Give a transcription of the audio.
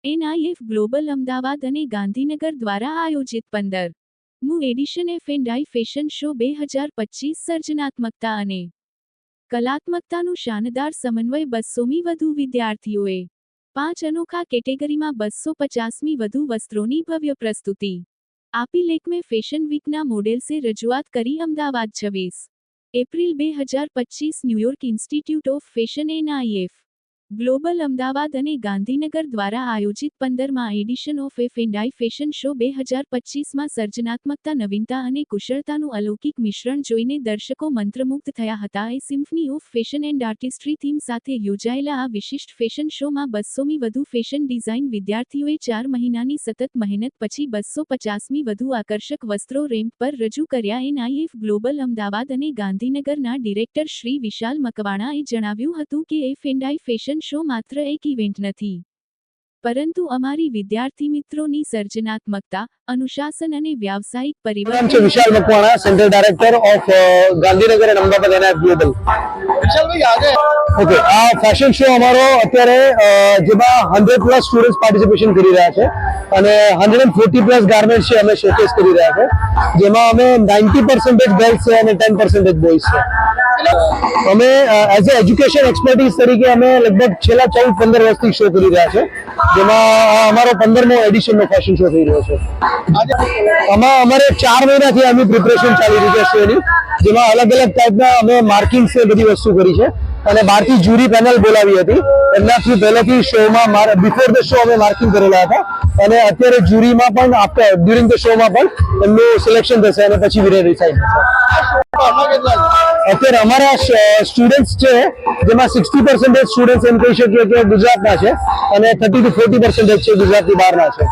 NIF global Ahmedabad અને ગાંધીનગર દ્વારા આયોજિત 15મું એડિશન F&I ફેશન શો 2025 સર્જનાત્મકતા અને કલાત્મકતાનું શાનદાર સમન્વય 200મી વધુ વિદ્યાર્થીઓએ 5 અનોખા કેટેગરીમાં 250મી વધુ વસ્ત્રોની ભવ્ય પ્રસ્તુતિ આપી લેકમે ફેશન વીકના મોડેલ્સે રજૂઆત કરી Ahmedabad 26 April 2025 New York institute of fashion NIF global Ahmedabad અને ગાંધીનગર દ્વારા આયોજિત 15મા edition of F&I fashion show 2025માં સર્જનાત્મકતા નવીનતા અને કુશળતાનું અલૌકિક મિશ્રણ જોઈને દર્શકો મંત્રમુગ્ધ થયા હતા. A symphony of fashion and artistry theme સાથે યોજાયેલા આ વિશિષ્ટ ફેશન શોમાં 200મી વધુ ફેશન ડિઝાઇન વિદ્યાર્થીઓએ 4 મહિનાની સતત મહેનત પછી 250મી વધુ આકર્ષક વસ્ત્રો રેમ્પ પર રજૂ કર્યા. NIF ગ્લોબલ અમદાવાદ અને ગાંધીનગરના ડિરેક્ટર શ્રી વિશાલ મકવાણાએ જણાવ્યું હતું કે F&I ફેશન શો માત્ર એક ઇવેન્ટ નથી, પરંતુ અમારી વિદ્યાર્થી મિત્રોની સર્જનાત્મકતા, અનુશાસન અને વ્યાવસાયિક પરિવર્તન છે. Vishal Makwana, central director of Gandhinagar and Ahmedabad NIF global. વિશાલભાઈ, આજે ઓકે, આ ફેશન શો અમારો અત્યારે જેમાં 100+ સ્ટુડન્ટ્સ પાર્ટિસિપેશન કરી રહ્યા છે અને 140+ ગાર્મેન્ટ્સ છે અમે શોકેસ કરી રહ્યા છે, જેમાં અમે 90% ગર્લ્સ છે અને 10% બોયઝ છે. અમે એઝ એ એજ્યુકેશન એક્સપર્ટીઝ તરીકે અમે લગભગ છેલ્લા 14-15 વર્ષથી શો કરી રહ્યા છે, જેમાં અમારો 15મો એડિશનનો ફેશન શો થઈ રહ્યો છે. આમાં અમારે 4 મહિનાથી આની પ્રિપરેશન ચાલી રહી છે શોની, જેમાં અલગ અલગ ટાઈપના અમે માર્કિંગ્સ એ બધી વસ્તુ કરી છે અને બહારથી જ્યુરી પેનલ બોલાવી હતી. એમનાથી પહેલેથી શોમાં બિફોર ધ શો અમે માર્કિંગ કરેલા હતા અને અત્યારે જ્યુરીમાં પણ આફ્ટર ડ્યુરિંગ ધ શોમાં પણ એમનું સિલેક્શન થશે અને પછી વિનર ડિસાઇડ થશે. અત્યારે અમારા સ્ટુડન્ટ્સ છે, જેમાં 60% સ્ટુડન્ટ્સ એમ કહી શકીએ કે ગુજરાતના છે અને 30 to 40% છે ગુજરાતની બહારના છે.